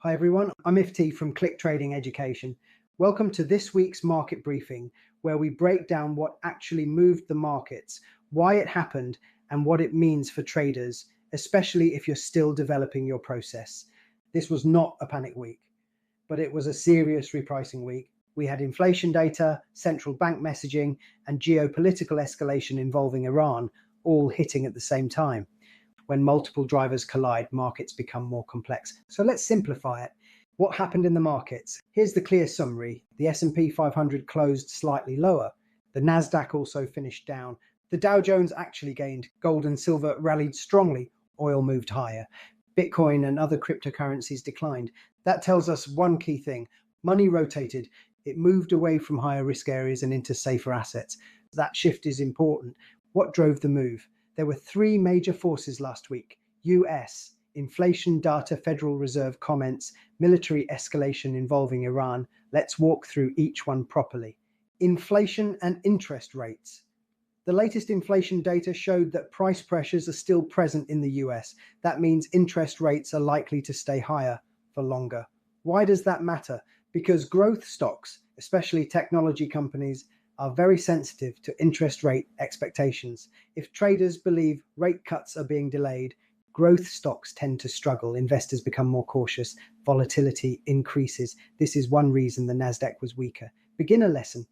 Hi everyone, I'm Ifty from CLiK Trading Education. Welcome to this week's market briefing, where we break down what actually moved the markets, why it happened, and what it means for traders, especially if you're still developing your process. This was not a panic week, but it was a serious repricing week. We had inflation data, central bank messaging, and geopolitical escalation involving Iran all hitting at the same time. When multiple drivers collide, markets become more complex. So let's simplify it. What happened in the markets? Here's the clear summary. The S&P 500 closed slightly lower. The Nasdaq also finished down. The Dow Jones actually gained. Gold and silver rallied strongly. Oil moved higher. Bitcoin and other cryptocurrencies declined. That tells us one key thing. Money rotated. It moved away from higher risk areas and into safer assets. That shift is important. What drove the move? There were three major forces last week: US, inflation data, Federal Reserve comments, military escalation involving Iran. Let's walk through each one properly. Inflation and interest rates. The latest inflation data showed that price pressures are still present in the US. That means interest rates are likely to stay higher for longer. Why does that matter? Because growth stocks, especially technology companies, are very sensitive to interest rate expectations. If traders believe rate cuts are being delayed, growth stocks tend to struggle. Investors become more cautious. Volatility increases. This is one reason the Nasdaq was weaker. Beginner lesson: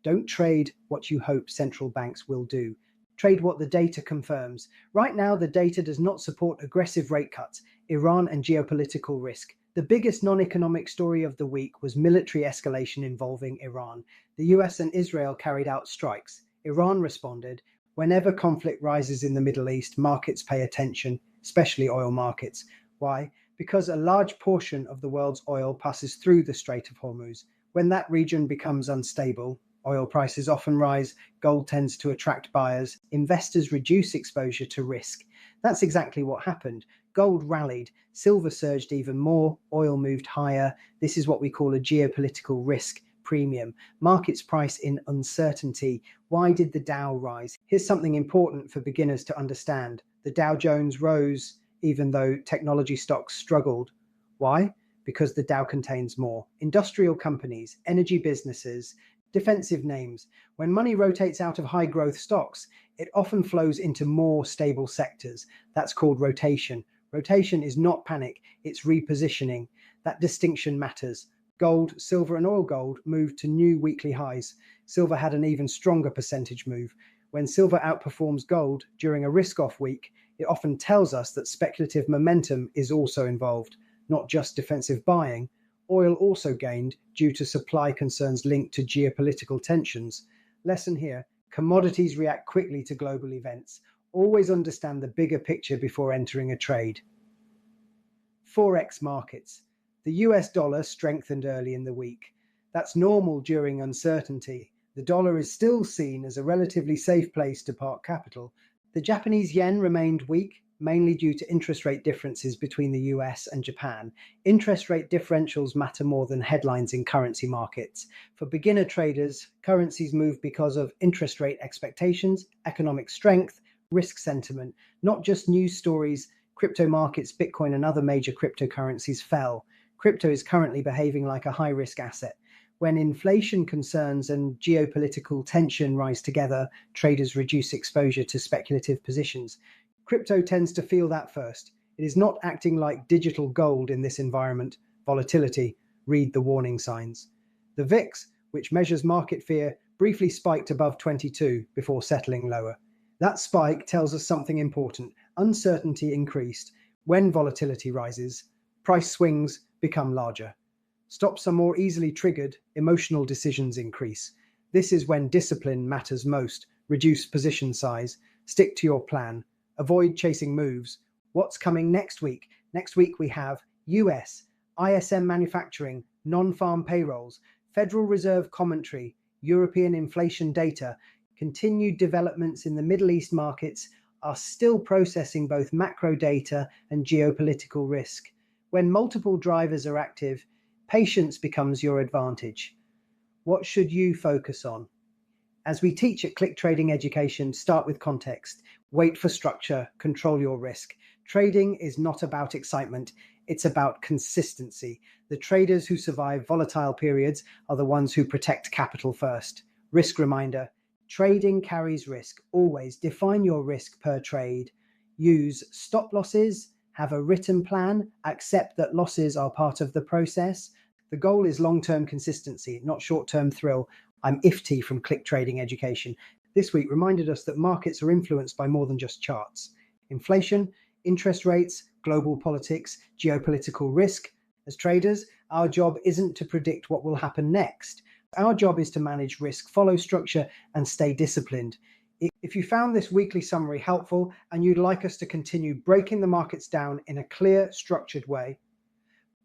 don't trade what you hope central banks will do. Trade what the data confirms. Right now, the data does not support aggressive rate cuts, Iran and geopolitical risk. The biggest non-economic story of the week was military escalation involving Iran. The US and Israel carried out strikes. Iran responded. Whenever conflict rises in the Middle East, markets pay attention, especially oil markets. Why? Because a large portion of the world's oil passes through the Strait of Hormuz. When that region becomes unstable, oil prices often rise, gold tends to attract buyers, investors reduce exposure to risk. That's exactly what happened. Gold rallied, silver surged even more, oil moved higher. This is what we call a geopolitical risk premium. Markets price in uncertainty. Why did the Dow rise? Here's something important for beginners to understand. The Dow Jones rose even though technology stocks struggled. Why? Because the Dow contains more industrial companies, energy businesses, defensive names. When money rotates out of high growth stocks, it often flows into more stable sectors. That's called rotation. Rotation is not panic, it's repositioning. That distinction matters. Gold, silver, and oil gold moved to new weekly highs. Silver had an even stronger percentage move. When silver outperforms gold during a risk-off week, it often tells us that speculative momentum is also involved, not just defensive buying. Oil also gained due to supply concerns linked to geopolitical tensions. Lesson here: commodities react quickly to global events. Always understand the bigger picture before entering a trade. Forex markets. The US dollar strengthened early in the week. That's normal during uncertainty. The dollar is still seen as a relatively safe place to park capital. The Japanese yen remained weak, mainly due to interest rate differences between the US and Japan. Interest rate differentials matter more than headlines in currency markets. For beginner traders, currencies move because of interest rate expectations, economic strength, risk sentiment, not just news stories. Crypto markets, Bitcoin and other major cryptocurrencies fell. Crypto is currently behaving like a high-risk asset. When inflation concerns and geopolitical tension rise together, traders reduce exposure to speculative positions. Crypto tends to feel that first. It is not acting like digital gold in this environment. Volatility. Read the warning signs. The VIX, which measures market fear, briefly spiked above 22 before settling lower. That spike tells us something important. Uncertainty increased. When volatility rises, price swings become larger. Stops are more easily triggered. Emotional decisions increase. This is when discipline matters most. Reduce position size. Stick to your plan. Avoid chasing moves. What's coming next week? Next week we have US, ISM manufacturing, non-farm payrolls, Federal Reserve commentary, European inflation data. Continued developments in the Middle East markets are still processing both macro data and geopolitical risk. When multiple drivers are active, patience becomes your advantage. What should you focus on? As we teach at CLiK Trading Education, start with context. Wait for structure, control your risk. Trading is not about excitement, It's about consistency. The traders who survive volatile periods are the ones who protect capital first. Risk reminder: trading carries risk. Always define your risk per trade. Use stop losses, have a written plan, accept that losses are part of the process. The goal is long-term consistency, not short-term thrill. I'm Ifty from CLiK Trading Education. This week reminded us that markets are influenced by more than just charts. Inflation, interest rates, global politics, geopolitical risk. As traders, our job isn't to predict what will happen next. Our job is to manage risk, follow structure, and stay disciplined. If you found this weekly summary helpful and you'd like us to continue breaking the markets down in a clear, structured way,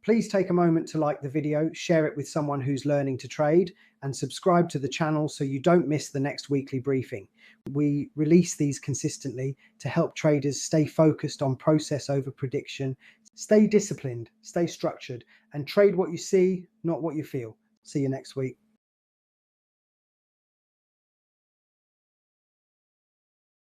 please take a moment to like the video, share it with someone who's learning to trade, and subscribe to the channel so you don't miss the next weekly briefing. We release these consistently to help traders stay focused on process over prediction, stay disciplined, stay structured, and trade what you see, not what you feel. See you next week.